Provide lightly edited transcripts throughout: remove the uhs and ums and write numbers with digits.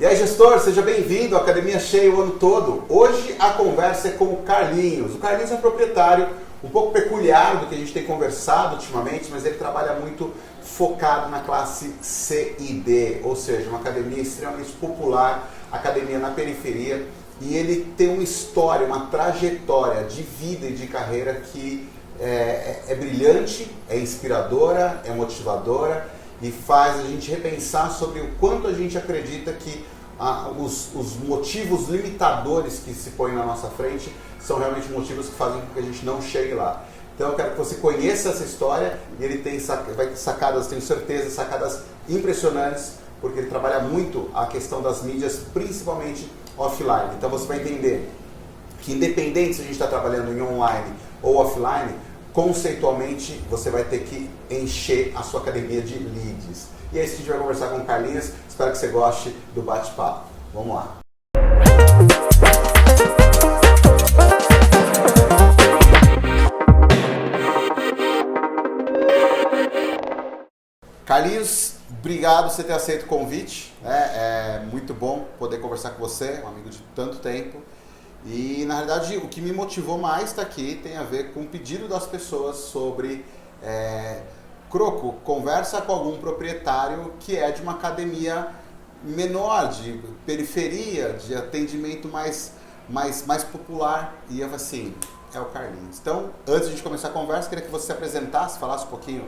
E aí, gestor, seja bem-vindo à Academia Cheia o ano todo. Hoje a conversa é com o Carlinhos. O Carlinhos é um proprietário um pouco peculiar do que a gente tem conversado ultimamente, mas ele trabalha muito focado na classe C e D, ou seja, uma academia extremamente popular, academia na periferia, e ele tem uma história, uma trajetória de vida e de carreira que é brilhante, é inspiradora, é motivadora, e faz a gente repensar sobre o quanto a gente acredita que os motivos limitadores que se põem na nossa frente são realmente motivos que fazem com que a gente não chegue lá. Então eu quero que você conheça essa história, e ele vai ter sacadas, tenho certeza, sacadas impressionantes, porque ele trabalha muito a questão das mídias, principalmente offline. Então você vai entender que independente se a gente está trabalhando em online ou offline, conceitualmente você vai ter que encher a sua academia de leads. E é isso que a gente vai conversar com o Carlinhos. Espero que você goste do bate-papo. Vamos lá. Carlinhos, obrigado por você ter aceito o convite. É muito bom poder conversar com você, um amigo de tanto tempo. E, na realidade, o que me motivou mais estar aqui tem a ver com o pedido das pessoas sobre... Croco, conversa com algum proprietário que é de uma academia menor, de periferia, de atendimento mais popular. E eu assim, é o Carlinhos. Então, antes de a gente começar a conversa, queria que você se apresentasse, falasse um pouquinho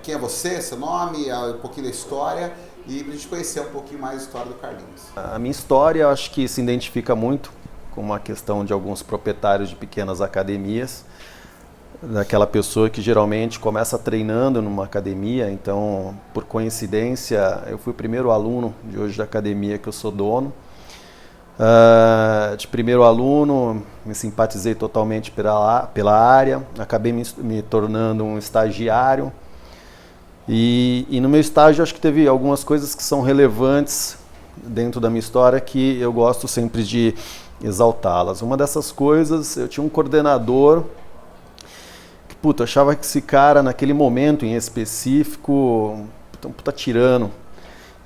quem é você, seu nome, um pouquinho da história, e para a gente conhecer um pouquinho mais a história do Carlinhos. A minha história, eu acho que se identifica muito com uma questão de alguns proprietários de pequenas academias, daquela pessoa que geralmente começa treinando numa academia. Então, por coincidência, eu fui o primeiro aluno de hoje da academia que eu sou dono. De primeiro aluno, me simpatizei totalmente pela área, acabei me tornando um estagiário. E no meu estágio, acho que teve algumas coisas que são relevantes dentro da minha história que eu gosto sempre de exaltá-las. Uma dessas coisas, eu tinha um coordenador que, eu achava que esse cara, naquele momento em específico, um puta tirano.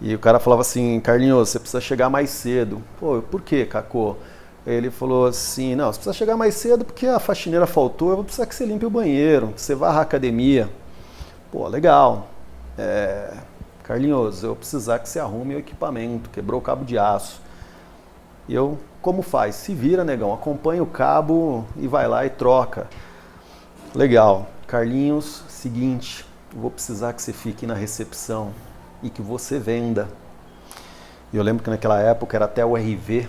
E o cara falava assim: Carlinhos, você precisa chegar mais cedo. Pô, por quê, Cacô? Ele falou assim: não, você precisa chegar mais cedo porque a faxineira faltou, eu vou precisar que você limpe o banheiro, que você varra a academia. Pô, legal. Carlinhos, eu vou precisar que você arrume o equipamento, quebrou o cabo de aço. E eu, como faz? Se vira, negão, acompanha o cabo e vai lá e troca. Legal. Carlinhos, seguinte, eu vou precisar que você fique na recepção e que você venda. E eu lembro que naquela época era até o RV,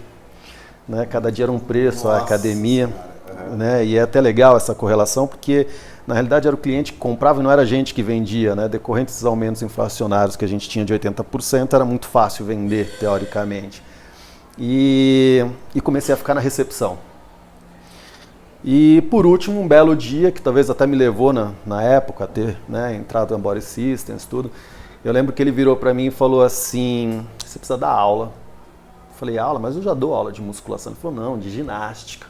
né? Cada dia era um preço. Nossa, a academia, né? E é até legal essa correlação, porque na realidade era o cliente que comprava e não era a gente que vendia, né? Decorrente desses aumentos inflacionários que a gente tinha de 80%, era muito fácil vender, teoricamente. E comecei a ficar na recepção. E por último, um belo dia, que talvez até me levou na época a ter, né, entrado na Body Systems, tudo. Eu lembro que ele virou para mim e falou assim: você precisa dar aula. Eu falei: aula? Mas eu já dou aula de musculação. Ele falou: não, de ginástica.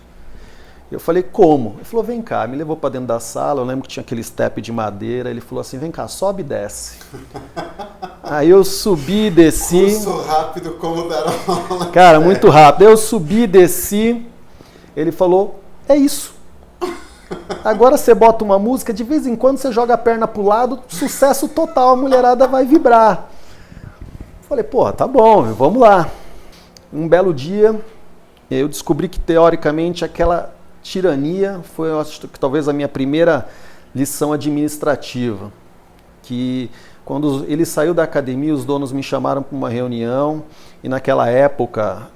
Eu falei: como? Ele falou: vem cá. Me levou para dentro da sala, eu lembro que tinha aquele step de madeira. Ele falou assim: vem cá, sobe e desce. Aí eu subi e desci. Curso rápido como dar aula. Cara, muito rápido. Eu subi e desci. Ele falou: é isso. Agora você bota uma música, de vez em quando você joga a perna pro lado, sucesso total, a mulherada vai vibrar. Falei: pô, tá bom, vamos lá. Um belo dia, eu descobri que teoricamente aquela tirania foi, eu acho que talvez a minha primeira lição administrativa. Que quando ele saiu da academia, os donos me chamaram para uma reunião, e naquela época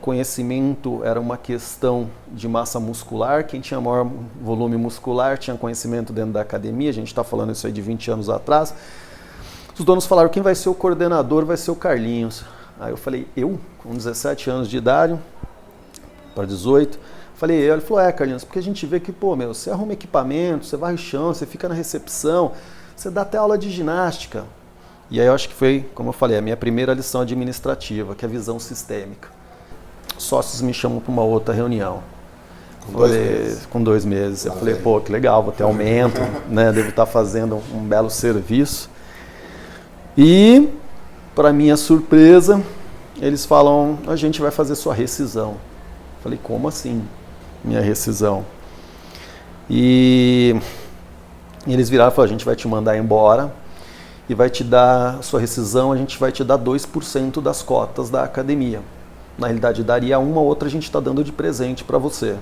conhecimento era uma questão de massa muscular. Quem tinha maior volume muscular tinha conhecimento dentro da academia. A gente está falando isso aí de 20 anos atrás. Os donos falaram: quem vai ser o coordenador vai ser o Carlinhos. Aí eu falei: eu? Com 17 anos de idade, para 18. Falei: eu. Ele falou: Carlinhos, porque a gente vê que, você arruma equipamento, você varre o chão, você fica na recepção, você dá até aula de ginástica. E aí eu acho que foi, como eu falei, a minha primeira lição administrativa, que é a visão sistêmica. Sócios me chamam para uma outra reunião. Com 2 meses. Eu falei: pô, que legal, vou ter aumento, né? Devo estar fazendo um belo serviço. E, para minha surpresa, eles falam, a gente vai fazer sua rescisão. Falei, como assim, minha rescisão? E eles viraram e falaram, a gente vai te mandar embora e vai te dar, sua rescisão, a gente vai te dar 2% das cotas da academia. Na realidade, daria uma ou outra, a gente está dando de presente para você.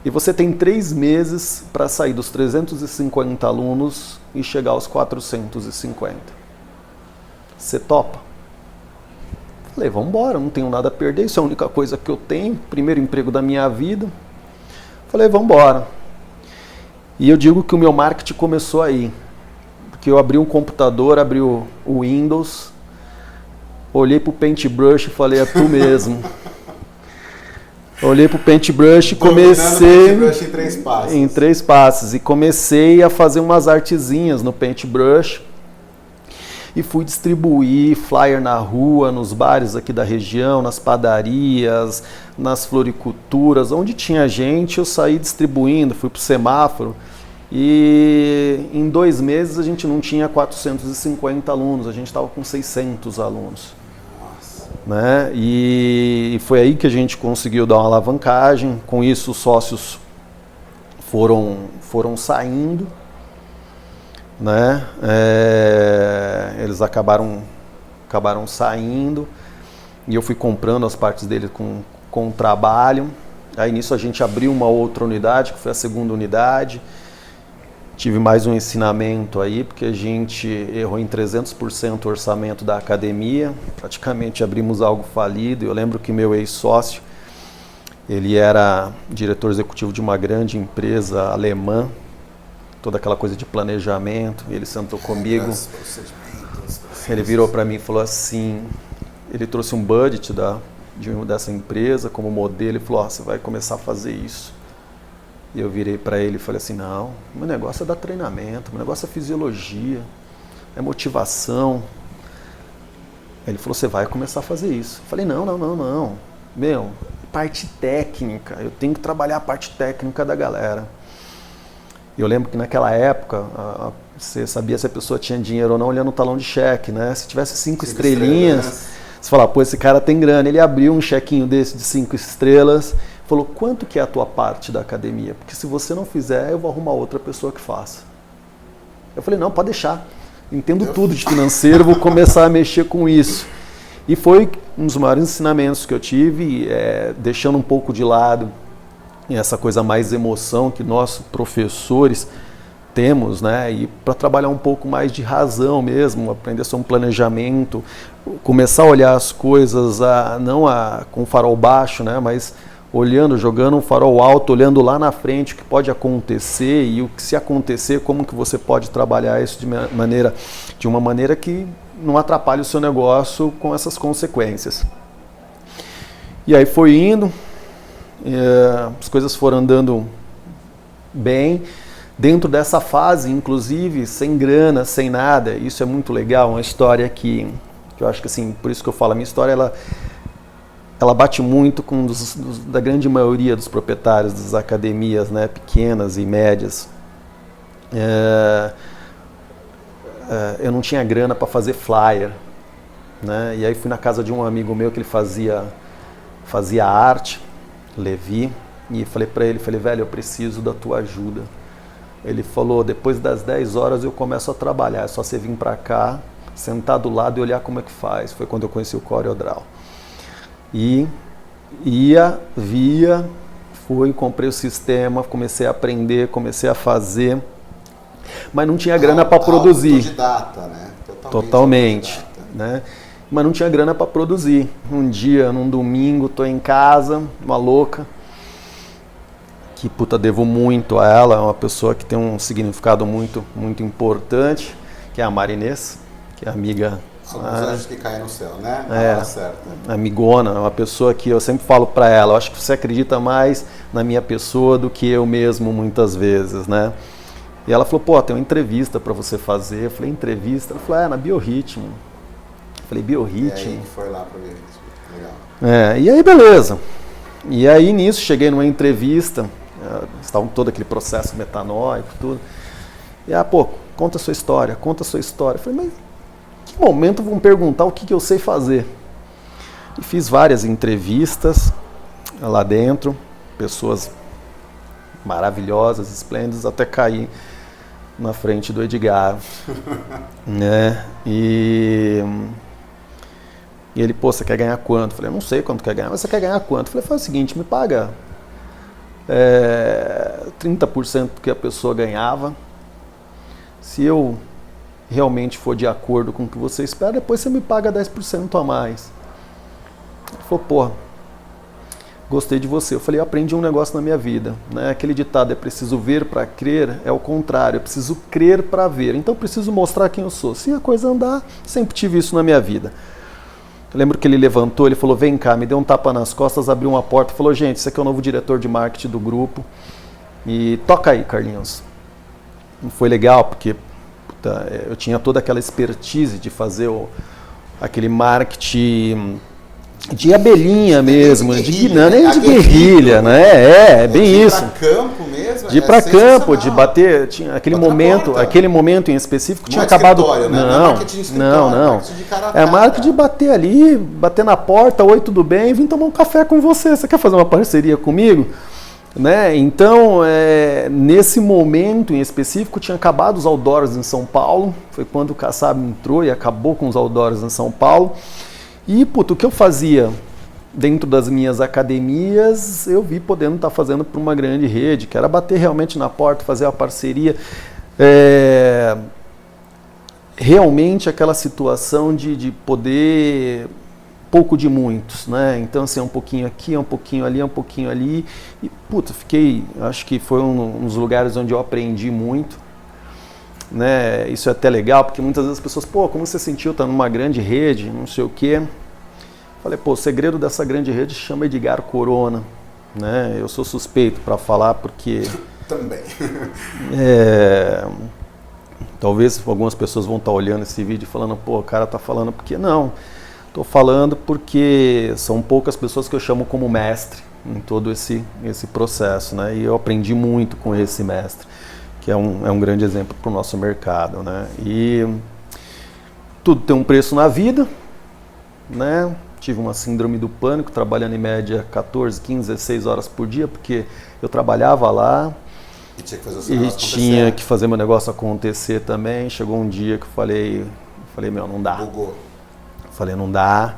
E você tem 3 meses para sair dos 350 alunos e chegar aos 450. Você topa? Falei, vamos embora, não tenho nada a perder, isso é a única coisa que eu tenho, primeiro emprego da minha vida. Falei, vamos embora. E eu digo que o meu marketing começou aí, porque eu abri um computador, abri o Windows, olhei para o Paintbrush e falei, é tu mesmo. Olhei para o Paintbrush e comecei... Paintbrush em 3 passos. Em 3 passos. E comecei a fazer umas artezinhas no Paintbrush. E fui distribuir flyer na rua, nos bares aqui da região, nas padarias, nas floriculturas. Onde tinha gente, eu saí distribuindo, fui para o semáforo. E em 2 meses a gente não tinha 450 alunos, a gente estava com 600 alunos. Né? E foi aí que a gente conseguiu dar uma alavancagem. Com isso os sócios foram saindo, né? Eles acabaram saindo e eu fui comprando as partes dele com o trabalho. Aí nisso a gente abriu uma outra unidade, que foi a segunda unidade. Tive mais um ensinamento aí, porque a gente errou em 300% o orçamento da academia, praticamente abrimos algo falido. Eu lembro que meu ex-sócio, ele era diretor executivo de uma grande empresa alemã, toda aquela coisa de planejamento, e ele sentou comigo, ele virou para mim e falou assim, ele trouxe um budget dessa empresa como modelo e falou, você vai começar a fazer isso. E eu virei para ele e falei assim, não, meu negócio é dar treinamento, meu negócio é fisiologia, é motivação. Aí ele falou, você vai começar a fazer isso. Eu falei, não, meu, parte técnica, eu tenho que trabalhar a parte técnica da galera. Eu lembro que naquela época, você sabia se a pessoa tinha dinheiro ou não olhando o talão de cheque, né? Se tivesse 5 estrelinhas, você falava, pô, esse cara tem grana. Ele abriu um chequinho desse de 5 estrelas, falou, quanto que é a tua parte da academia? Porque se você não fizer, eu vou arrumar outra pessoa que faça. Eu falei, não, pode deixar. Entendo tudo de financeiro, vou começar a mexer com isso. E foi um dos maiores ensinamentos que eu tive, deixando um pouco de lado essa coisa mais emoção que nós, professores, temos, né? E para trabalhar um pouco mais de razão mesmo, aprender sobre um planejamento, começar a olhar as coisas não com farol baixo, né? Mas olhando, jogando um farol alto, olhando lá na frente o que pode acontecer e o que se acontecer, como que você pode trabalhar isso de uma maneira que não atrapalhe o seu negócio com essas consequências. E aí foi indo, as coisas foram andando bem, dentro dessa fase, inclusive, sem grana, sem nada. Isso é muito legal, uma história que eu acho que assim, por isso que eu falo, a minha história, ela bate muito com da grande maioria dos proprietários das academias, né, pequenas e médias. Eu não tinha grana para fazer flyer, né? E aí fui na casa de um amigo meu que ele fazia arte, Levi, e falei para ele, velho, eu preciso da tua ajuda. Ele falou, depois das 10 horas eu começo a trabalhar, é só você vir para cá, sentar do lado e olhar como é que faz. Foi quando eu conheci o CorelDRAW. E via, comprei o sistema, comecei a aprender, comecei a fazer, mas não tinha grana para produzir. Autodidata, né? Totalmente, né? Mas não tinha grana para produzir. Um dia, num domingo, tô em casa, uma louca, que puta, devo muito a ela, é uma pessoa que tem um significado muito, muito importante, que é a Marinês, que é amiga. Alguns anjos que caem no céu, né? Certa. Amigona, uma pessoa que eu sempre falo para ela, eu acho que você acredita mais na minha pessoa do que eu mesmo muitas vezes, né? E ela falou, pô, tem uma entrevista para você fazer. Eu falei, entrevista? Ela falou, na Biorritmo. Eu falei, Biorritmo? E aí foi lá para o Biorritmo, legal. E aí beleza. E aí nisso cheguei numa entrevista, estava todo aquele processo metanóico, tudo. E pô, conta a sua história. Eu falei, mas que momento vão perguntar o que eu sei fazer? E fiz várias entrevistas lá dentro, pessoas maravilhosas, esplêndidas, até cair na frente do Edgar, né? E ele, pô, você quer ganhar quanto? Eu falei, eu não sei quanto quer ganhar, mas você quer ganhar quanto? Eu falei, faz o seguinte, me paga 30% do que a pessoa ganhava. Se eu realmente for de acordo com o que você espera, depois você me paga 10% a mais. Ele falou, pô, gostei de você. Eu falei, eu aprendi um negócio na minha vida, né? Aquele ditado, é preciso ver para crer, é o contrário, eu preciso crer para ver. Então eu preciso mostrar quem eu sou. Se a coisa andar, sempre tive isso na minha vida. Eu lembro que ele levantou, ele falou, vem cá, me deu um tapa nas costas, abriu uma porta, falou, gente, esse aqui é o novo diretor de marketing do grupo. E toca aí, Carlinhos. E foi legal, porque puta, eu tinha toda aquela expertise de fazer aquele marketing de abelhinha mesmo, nem de guerrilha, né? É bem isso. De ir pra campo mesmo? De ir pra campo, de bater, tinha aquele momento em específico tinha acabado. Não. É marketing de bater ali, bater na porta, oi, tudo bem, vim tomar um café com você. Você quer fazer uma parceria comigo? Né? Então, nesse momento em específico, tinha acabado os outdoors em São Paulo. Foi quando o Kassab entrou e acabou com os outdoors em São Paulo. E, puto, o que eu fazia dentro das minhas academias, eu vi podendo estar fazendo para uma grande rede, que era bater realmente na porta, fazer a parceria. Realmente aquela situação de poder, pouco de muitos, né? Então, assim, um pouquinho aqui, um pouquinho ali, um pouquinho ali. E, puto, acho que foi um dos lugares onde eu aprendi muito. Né? Isso é até legal, porque muitas vezes as pessoas, pô, como você sentiu, tá numa grande rede, não sei o quê. Falei, pô, o segredo dessa grande rede se chama Edgar Corona, né? Eu sou suspeito para falar porque... Também. Talvez algumas pessoas vão estar olhando esse vídeo e falando, pô, o cara tá falando porque não. Tô falando porque são poucas pessoas que eu chamo como mestre em todo esse processo, né? E eu aprendi muito com esse mestre, que é um grande exemplo para o nosso mercado, né? E tudo tem um preço na vida, né? Tive uma síndrome do pânico, trabalhando em média 14, 15, 16 horas por dia, porque eu trabalhava lá e tinha que fazer meu negócio acontecer também. Chegou um dia que eu falei, meu, não dá. Bugou. Falei, não dá.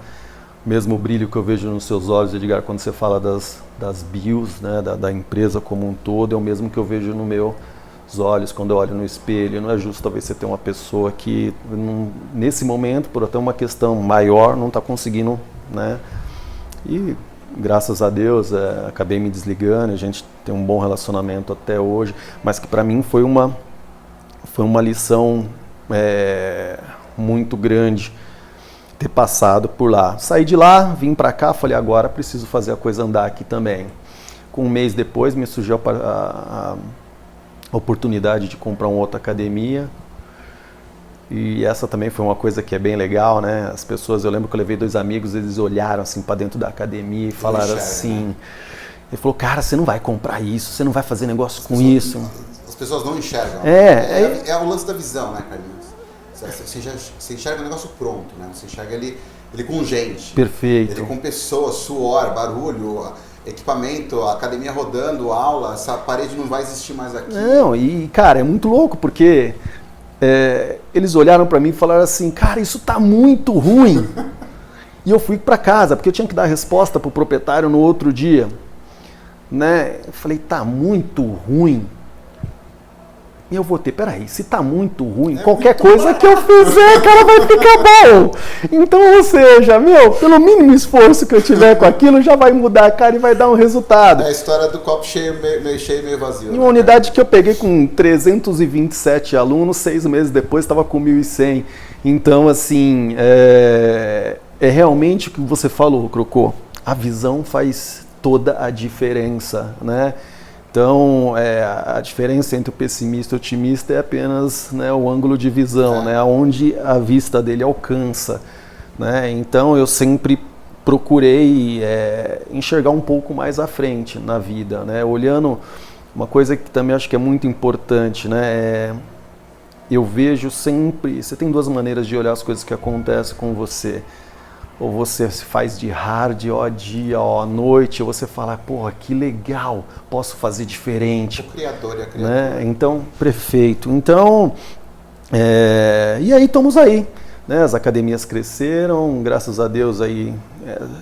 Mesmo o brilho que eu vejo nos seus olhos, Edgar, quando você fala das bios, né, da empresa como um todo, é o mesmo que eu vejo no meu olhos quando eu olho no espelho. Não é justo talvez você ter uma pessoa que nesse momento, por até uma questão maior, não está conseguindo, né? E graças a Deus acabei me desligando, a gente tem um bom relacionamento até hoje, mas que para mim foi uma lição muito grande ter passado por lá. Saí de lá, vim para cá, falei, agora preciso fazer a coisa andar aqui também. Com um mês depois me surgiu a oportunidade de comprar uma outra academia, e essa também foi uma coisa que é bem legal, né? As pessoas, eu lembro que eu levei 2 amigos, eles olharam assim para dentro da academia e falaram assim, né? Ele falou, cara, você não vai comprar isso, você não vai fazer negócio com isso. As pessoas não enxergam. É o lance da visão, né, Carlinhos? Você enxerga o negócio pronto, né? Você enxerga ele com gente. Perfeito. Ele com pessoas, suor, barulho, equipamento, a academia rodando, aula, essa parede não vai existir mais aqui. Não, e cara, é muito louco, porque eles olharam para mim e falaram assim, cara, isso tá muito ruim. E eu fui para casa, porque eu tinha que dar a resposta pro proprietário no outro dia, né? Eu falei, tá muito ruim. E eu votei, peraí, se tá muito ruim, qualquer coisa que eu fizer, cara, vai ficar bom. Então, ou seja, pelo mínimo esforço que eu tiver com aquilo, já vai mudar a cara e vai dar um resultado. É a história do copo meio cheio, meio vazio. Em uma unidade que eu peguei com 327 alunos, 6 meses depois estava com 1.100. Então, assim, é realmente o que você falou, Crocô. A visão faz toda a diferença, né? Então, a diferença entre o pessimista e o otimista é apenas, né, o ângulo de visão, né, onde a vista dele alcança. Né? Então, eu sempre procurei enxergar um pouco mais à frente na vida, né? Olhando uma coisa que também acho que é muito importante, né? Eu vejo sempre, você tem 2 maneiras de olhar as coisas que acontecem com você. ou você se faz de hard, ó dia, ó noite, ou você fala, porra, que legal, posso fazer diferente. O criador e a criatura. Né? Então, perfeito. Então, e aí estamos aí. Né? As academias cresceram, graças a Deus aí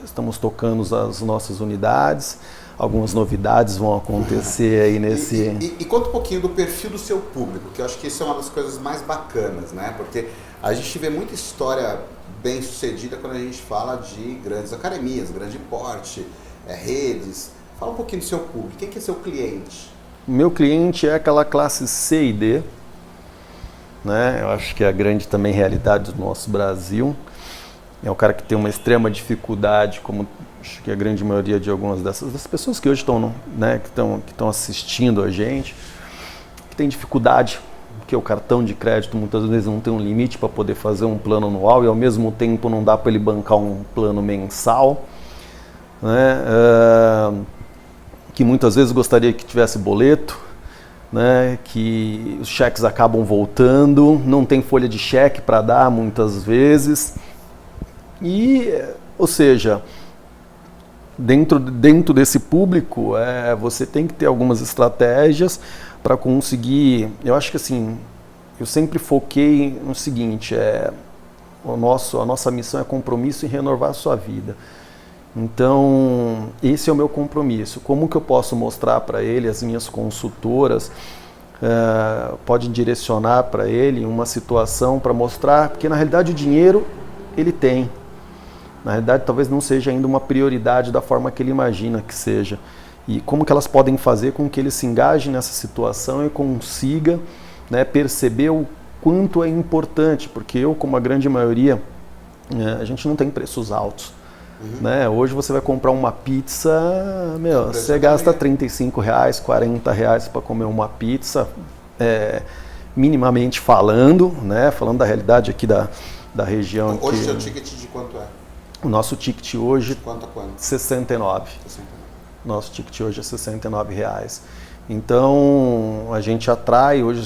estamos tocando as nossas unidades. Algumas novidades vão acontecer aí nesse... E conta um pouquinho do perfil do seu público, que eu acho que isso é uma das coisas mais bacanas, né? Porque a gente vê muita história bem sucedida quando a gente fala de grandes academias, grande porte, redes. Fala um pouquinho do seu público. Quem que é seu cliente? Meu cliente é aquela classe C e D, né? Eu acho que é a grande também realidade do nosso Brasil. É o cara que tem uma extrema dificuldade, como acho que a grande maioria de algumas das pessoas que hoje estão, né, que estão assistindo a gente, que tem dificuldade, porque o cartão de crédito muitas vezes não tem um limite para poder fazer um plano anual e ao mesmo tempo não dá para ele bancar um plano mensal, né, que muitas vezes gostaria que tivesse boleto, né, que os cheques acabam voltando, não tem folha de cheque para dar muitas vezes. E, ou seja, dentro desse público, você tem que ter algumas estratégias para conseguir. Eu acho que assim, eu sempre foquei no seguinte: a nossa missão é compromisso em renovar a sua vida. Então, esse é o meu compromisso. Como que eu posso mostrar para ele, as minhas consultoras, podem direcionar para ele uma situação para mostrar, porque na realidade o dinheiro ele tem. Na realidade, talvez não seja ainda uma prioridade da forma que ele imagina que seja. E como que elas podem fazer com que ele se engaje nessa situação e consiga, né, perceber o quanto é importante, porque eu, como a grande maioria, a gente não tem preços altos. Né? Hoje você vai comprar uma pizza, você gasta R$35, R$40 para comer uma pizza, minimamente falando, né? Falando da realidade aqui da região. Hoje o seu ticket de quanto é? O nosso ticket hoje, quanto a quanto? 69. Nosso ticket hoje é R$69. Então, a gente atrai hoje,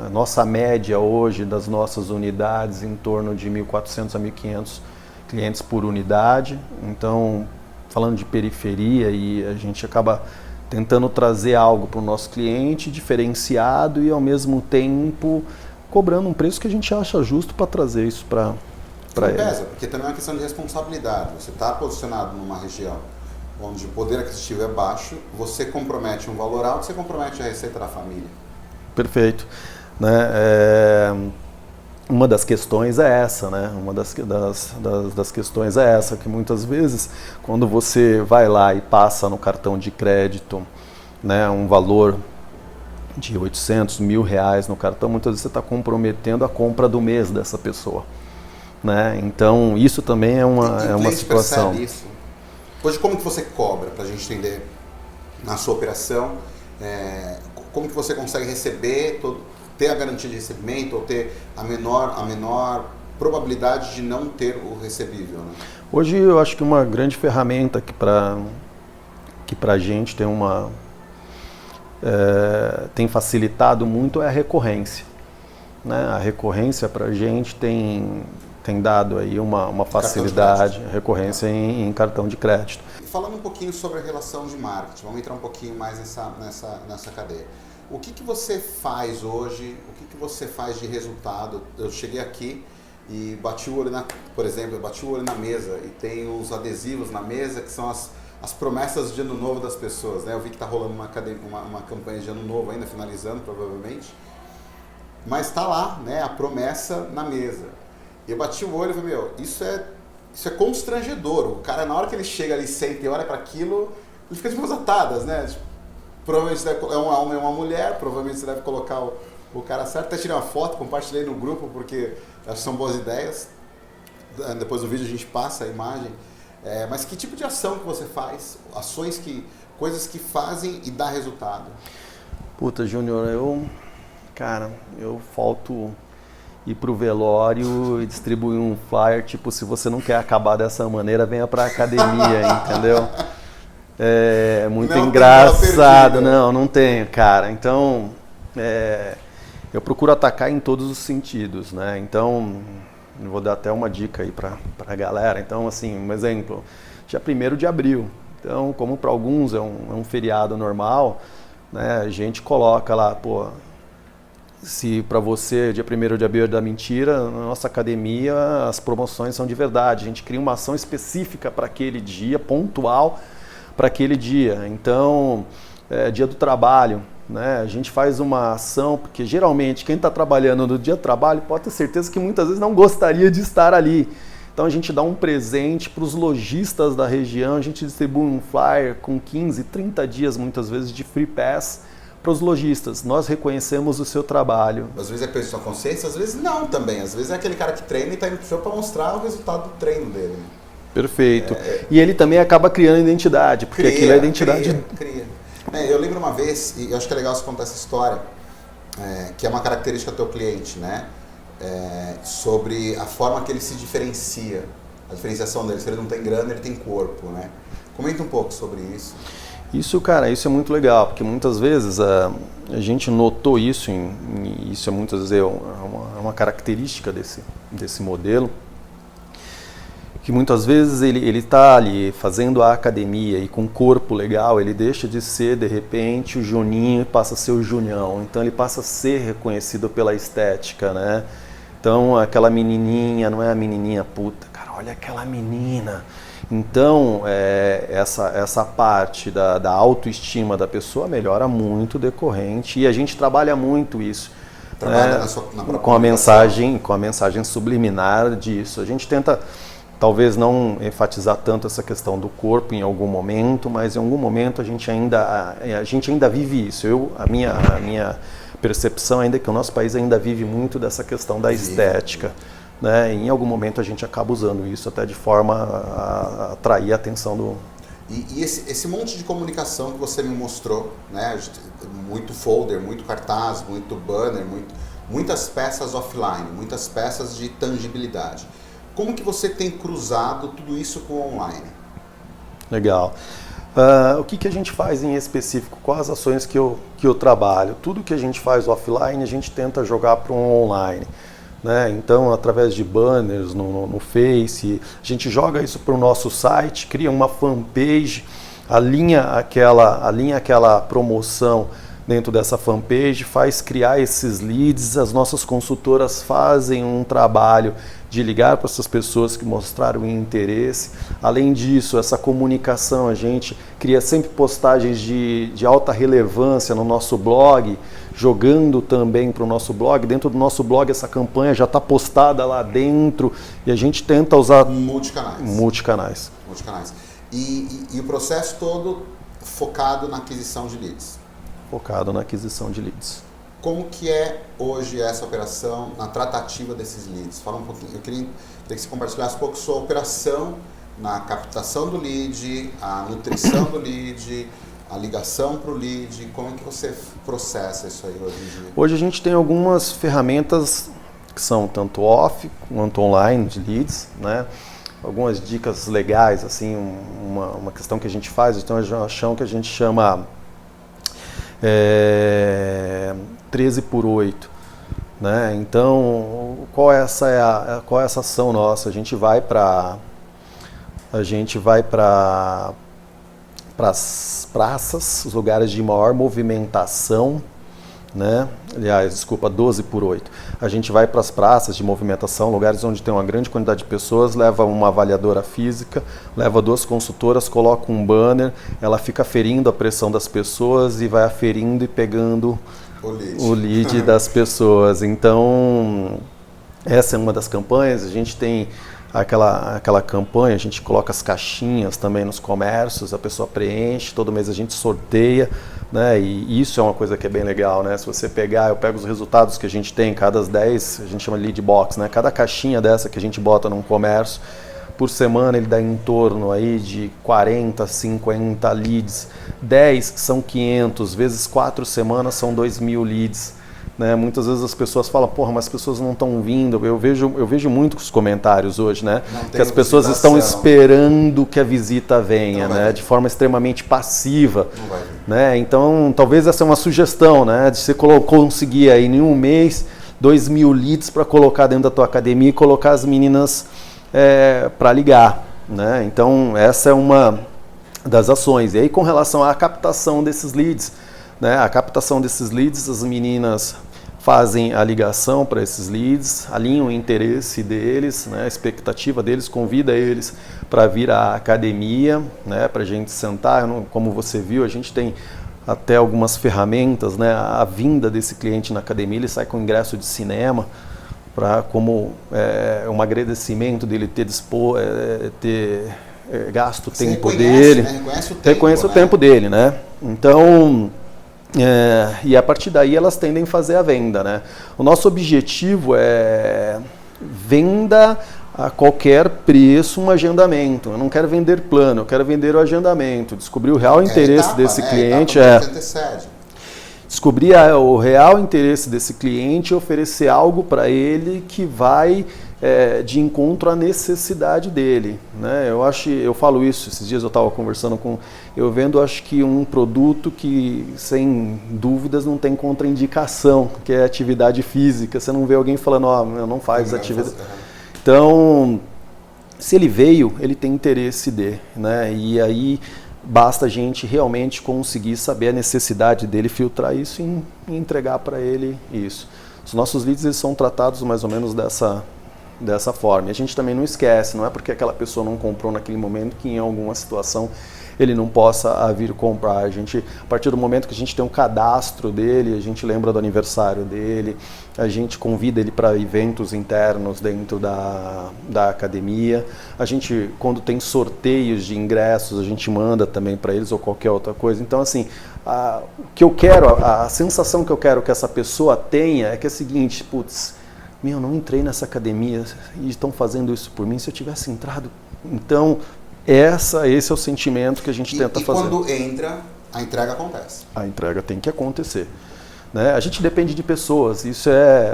a nossa média hoje das nossas unidades em torno de 1.400 a 1.500 clientes por unidade. Então, falando de periferia, e a gente acaba tentando trazer algo para o nosso cliente diferenciado e, ao mesmo tempo, cobrando um preço que a gente acha justo para trazer isso para ele. Pesa, porque também é uma questão de responsabilidade. Você está posicionado numa região onde o poder aquisitivo é baixo, você compromete um valor alto, você compromete a receita da família. Perfeito. Né? Uma das questões é essa, né? Uma das questões é essa, que muitas vezes, quando você vai lá e passa no cartão de crédito, né, um valor de R$800, R$1.000 no cartão, muitas vezes você está comprometendo a compra do mês dessa pessoa. Né? Então, isso também é uma situação. Isso. Hoje, como que você cobra, para a gente entender, na sua operação, como que você consegue receber, ter a garantia de recebimento ou ter a menor probabilidade de não ter o recebível? Né? Hoje, eu acho que uma grande ferramenta que para a gente tem facilitado muito é a recorrência. Né? A recorrência para a gente tem dado aí uma facilidade, recorrência em cartão de crédito. E falando um pouquinho sobre a relação de marketing, vamos entrar um pouquinho mais nessa cadeia. O que você faz hoje, o que você faz de resultado? Eu cheguei aqui e bati o olho na mesa e tem os adesivos na mesa que são as promessas de ano novo das pessoas. Né? Eu vi que está rolando uma campanha de ano novo ainda, finalizando provavelmente, mas está lá, né, a promessa na mesa. E eu bati o olho e falei, isso é constrangedor. O cara, na hora que ele chega ali, senta e olha para aquilo, ele fica de mãos atadas, né? Tipo, provavelmente é um homem ou uma mulher, provavelmente você deve colocar o cara certo. Até tirei uma foto, compartilhei no grupo, porque acho que são boas ideias. Depois do vídeo a gente passa a imagem. Mas que tipo de ação que você faz? Coisas que fazem e dá resultado? Puta, Júnior, eu falto ir pro velório e distribuir um flyer, tipo, se você não quer acabar dessa maneira, venha pra academia, entendeu? É muito não engraçado. Não tenho, cara. Então, eu procuro atacar em todos os sentidos, né? Então, Eu vou dar até uma dica aí para a galera. Então, assim, um exemplo, dia 1º de abril. Então, como para alguns é um feriado normal, né, a gente coloca lá, pô, se para você dia 1º de abril é da mentira, na nossa academia as promoções são de verdade. A gente cria uma ação específica para aquele dia, pontual para aquele dia. Então, dia do trabalho, né? A gente faz uma ação, porque geralmente quem está trabalhando no dia do trabalho pode ter certeza que muitas vezes não gostaria de estar ali. Então a gente dá um presente para os lojistas da região, a gente distribui um flyer com 15, 30 dias muitas vezes de free pass para os lojistas. Nós reconhecemos o seu trabalho. Às vezes é peso de sua consciência, às vezes não também. Às vezes é aquele cara que treina e está indo para o show para mostrar o resultado do treino dele. Perfeito. E ele também acaba criando identidade, porque aquilo é identidade... Cria. Eu lembro uma vez, e eu acho que é legal você contar essa história, que é uma característica do teu cliente, né? Sobre a forma que ele se diferencia, a diferenciação dele. Se ele não tem grana, ele tem corpo, né? Comenta um pouco sobre isso. Isso, cara, isso é muito legal, porque muitas vezes a gente notou isso, isso é muitas vezes uma característica desse modelo, que muitas vezes ele está ali fazendo a academia e com um corpo legal, ele deixa de ser, de repente, o Juninho e passa a ser o Junião. Então ele passa a ser reconhecido pela estética, né? Então aquela menininha, não é a menininha puta, cara, olha aquela menina. Então essa parte da autoestima da pessoa melhora muito decorrente e a gente trabalha muito isso. Trabalha na com a mensagem subliminar disso. A gente tenta talvez não enfatizar tanto essa questão do corpo em algum momento, mas em algum momento a gente ainda vive isso. A minha percepção ainda é que o nosso país ainda vive muito dessa questão da estética. Né? E em algum momento a gente acaba usando isso até de forma a atrair a atenção do... E esse monte de comunicação que você me mostrou, né? Muito folder, muito cartaz, muito banner, muitas peças offline, muitas peças de tangibilidade. Como que você tem cruzado tudo isso com o online? Legal. O que a gente faz em específico? Quais as ações que eu trabalho? Tudo que a gente faz offline, a gente tenta jogar para um online. Né? Então, através de banners no Face, a gente joga isso para o nosso site, cria uma fanpage, alinha aquela promoção dentro dessa fanpage, faz criar esses leads, as nossas consultoras fazem um trabalho de ligar para essas pessoas que mostraram interesse. Além disso, essa comunicação, a gente cria sempre postagens de alta relevância no nosso blog, jogando também para o nosso blog. Dentro do nosso blog essa campanha já está postada lá dentro e a gente tenta usar... Multicanais. E o processo todo focado na aquisição de leads? Focado na aquisição de leads. Como que é hoje essa operação na tratativa desses leads? Fala um pouquinho. Eu queria que você compartilhasse um pouco sua operação na captação do lead, a nutrição do lead, a ligação para o lead. Como é que você processa isso aí hoje em dia? Hoje a gente tem algumas ferramentas que são tanto off quanto online de leads, né? Algumas dicas legais, assim, uma questão que a gente faz, então a chão que a gente chama 13x8, né? Então, qual é essa ação nossa? A gente vai para as praças, os lugares de maior movimentação, né? Aliás, desculpa, 12x8. A gente vai para as praças de movimentação, lugares onde tem uma grande quantidade de pessoas, leva uma avaliadora física, leva 2 consultoras, coloca um banner, ela fica aferindo a pressão das pessoas e vai aferindo e pegando o lead das pessoas. Então, essa é uma das campanhas. A gente tem aquela campanha, a gente coloca as caixinhas também nos comércios, a pessoa preenche, todo mês a gente sorteia, né? E isso é uma coisa que é bem legal, né? Se você pegar, eu pego os resultados que a gente tem, cada 10, a gente chama lead box, né? Cada caixinha dessa que a gente bota num comércio, por semana ele dá em torno aí de 40, 50 leads, 10 são 500, vezes 4 semanas são 2.000 leads. Né? Muitas vezes as pessoas falam, porra, mas as pessoas não estão vindo. Eu vejo muito os comentários hoje, né? Que as pessoas estão esperando que a visita venha, né? De forma extremamente passiva. Não vai vir. Né? Então, talvez essa é uma sugestão, né? De você conseguir aí em um mês 2.000 leads para colocar dentro da tua academia e colocar as meninas para ligar, né? Então essa é uma das ações. E aí com relação à captação desses leads, né? A captação desses leads, as meninas fazem a ligação para esses leads, alinham o interesse deles, né? A expectativa deles, convida eles para vir à academia, né? Para a gente sentar. Como você viu, a gente tem até algumas ferramentas, né? A vinda desse cliente na academia, ele sai com ingresso de cinema, como um agradecimento dele ter gasto o tempo dele. Né? Reconhece o tempo dele, né? Então, e a partir daí elas tendem a fazer a venda, né? O nosso objetivo é venda a qualquer preço, um agendamento. Eu não quero vender plano, eu quero vender o agendamento. Descobrir o real interesse desse cliente. Descobrir o real interesse desse cliente e oferecer algo para ele que vai de encontro à necessidade dele, né? Eu falo isso, esses dias eu estava conversando eu vendo, acho que um produto que sem dúvidas não tem contraindicação, que é atividade física. Você não vê alguém falando, não faz atividade. Então, se ele veio, ele tem interesse né? E aí basta a gente realmente conseguir saber a necessidade dele, filtrar isso e entregar para ele isso. Os nossos leads, eles são tratados mais ou menos dessa forma. E a gente também não esquece, não é porque aquela pessoa não comprou naquele momento que em alguma situação ele não possa vir comprar. A partir do momento que a gente tem um cadastro dele, a gente lembra do aniversário dele, a gente convida ele para eventos internos dentro da academia. A gente, quando tem sorteios de ingressos, a gente manda também para eles ou qualquer outra coisa. Então, assim, o que eu quero, a sensação que eu quero que essa pessoa tenha é que é a seguinte: putz, não entrei nessa academia e estão fazendo isso por mim. Se eu tivesse entrado, então esse é o sentimento que a gente tenta fazer. E quando entra, a entrega acontece. A entrega tem que acontecer, né? A gente depende de pessoas,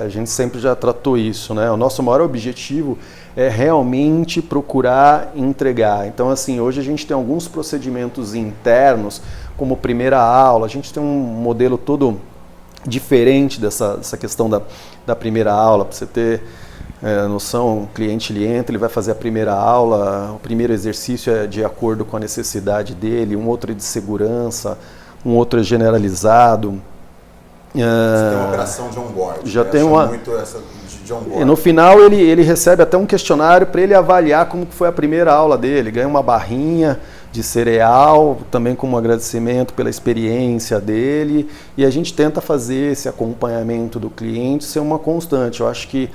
a gente sempre já tratou isso, né? O nosso maior objetivo é realmente procurar entregar. Então, assim, hoje a gente tem alguns procedimentos internos, como primeira aula. A gente tem um modelo todo diferente dessa questão da primeira aula, para você ter noção. O cliente, ele entra, ele vai fazer a primeira aula, o primeiro exercício é de acordo com a necessidade dele, um outro é de segurança, um outro é generalizado. Você tem uma operação de onboard. Já tem muito essa de onboard. E no final ele recebe até um questionário para ele avaliar como foi a primeira aula dele, ganha uma barrinha de cereal, também como agradecimento pela experiência dele, e a gente tenta fazer esse acompanhamento do cliente ser uma constante. Eu acho que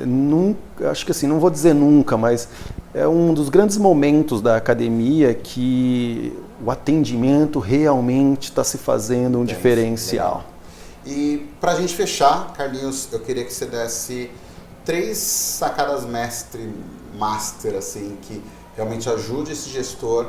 não vou dizer nunca, mas é um dos grandes momentos da academia que o atendimento realmente está se fazendo um diferencial. E para a gente fechar, Carlinhos, eu queria que você desse 3 sacadas master, assim, que realmente ajude esse gestor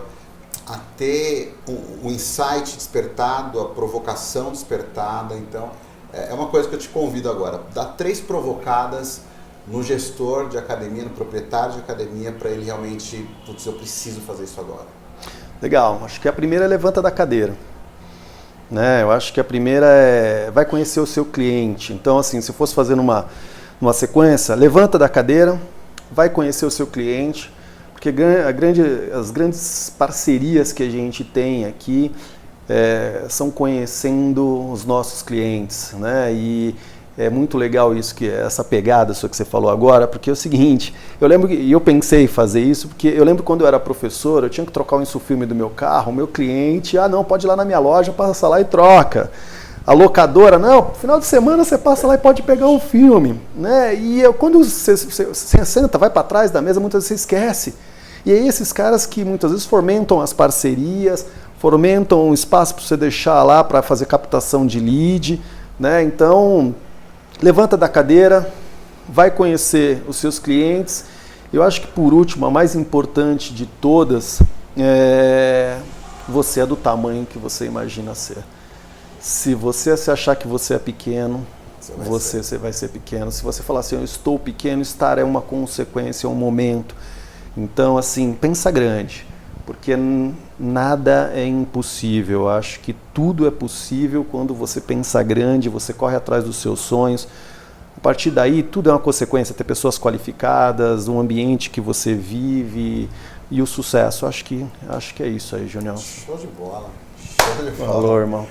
a ter o insight despertado, a provocação despertada. Então, é uma coisa que eu te convido agora. Dá 3 provocadas no gestor de academia, no proprietário de academia, para ele realmente, putz, eu preciso fazer isso agora. Legal. Acho que a primeira é levanta da cadeira, né? Eu acho que a primeira vai conhecer o seu cliente. Então, assim, se fosse fazer numa sequência, levanta da cadeira, vai conhecer o seu cliente, porque as grandes parcerias que a gente tem aqui são conhecendo os nossos clientes, né? E é muito legal isso, essa pegada sua que você falou agora, porque é o seguinte, eu lembro, e eu pensei em fazer isso, porque eu lembro quando eu era professor, eu tinha que trocar o insufilme do meu carro, o meu cliente, não, pode ir lá na minha loja, passa lá e troca. A locadora, não, final de semana você passa lá e pode pegar um filme, né? E quando você senta, vai para trás da mesa, muitas vezes você esquece. E aí esses caras que muitas vezes fomentam as parcerias, fomentam um espaço para você deixar lá para fazer captação de lead, né? Então, levanta da cadeira, vai conhecer os seus clientes. Eu acho que, por último, a mais importante de todas, você é do tamanho que você imagina ser. Se você se achar que você é pequeno, você vai ser pequeno. Se você falar assim, eu estou pequeno, estar é uma consequência, é um momento. Então, assim, pensa grande, porque nada é impossível. Eu acho que tudo é possível quando você pensa grande, você corre atrás dos seus sonhos. A partir daí, tudo é uma consequência, ter pessoas qualificadas, um ambiente que você vive e o sucesso. Acho que é isso aí, Junião. Show de bola. Show de bola. Falou, irmão.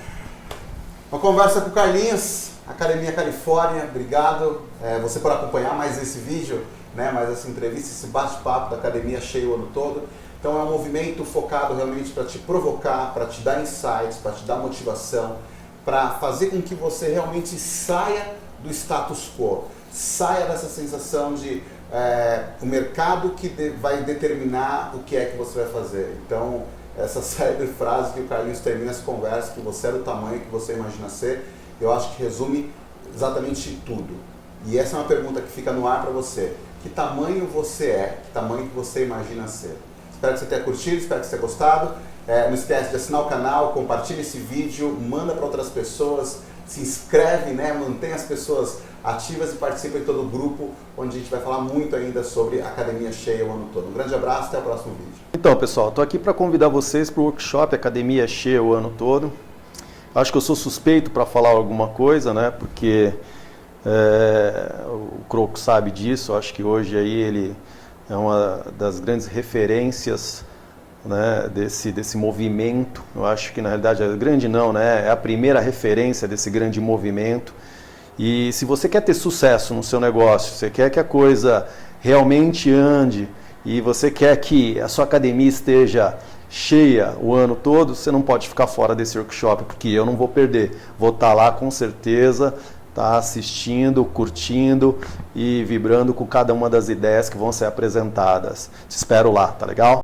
Uma conversa com o Carlinhos, Academia Califórnia. Obrigado você por acompanhar mais esse vídeo, né, mais essa entrevista, esse bate-papo da Academia Cheia o ano todo. Então é um movimento focado realmente para te provocar, para te dar insights, para te dar motivação, para fazer com que você realmente saia do status quo, saia dessa sensação de o mercado que vai determinar o que é que você vai fazer. Então, essa série de frases que o Carlinhos termina essa conversa, que você é do tamanho que você imagina ser, eu acho que resume exatamente tudo. E essa é uma pergunta que fica no ar para você. Que tamanho você é? Que tamanho que você imagina ser? Espero que você tenha curtido, espero que você tenha gostado. Não esquece de assinar o canal, compartilha esse vídeo, manda para outras pessoas, se inscreve, né? Mantém as pessoas ativas e participa de todo o grupo, onde a gente vai falar muito ainda sobre Academia Cheia o ano todo. Um grande abraço, até o próximo vídeo. Então, pessoal, estou aqui para convidar vocês para o workshop Academia Cheia o ano todo. Acho que eu sou suspeito para falar alguma coisa, né? Porque o Croco sabe disso. Acho que hoje aí ele é uma das grandes referências, né, desse movimento. Eu acho que na realidade é grande não, né? É a primeira referência desse grande movimento. E se você quer ter sucesso no seu negócio, você quer que a coisa realmente ande e você quer que a sua academia esteja cheia o ano todo, você não pode ficar fora desse workshop, porque eu não vou perder. Vou estar lá com certeza, tá assistindo, curtindo e vibrando com cada uma das ideias que vão ser apresentadas. Te espero lá, tá legal?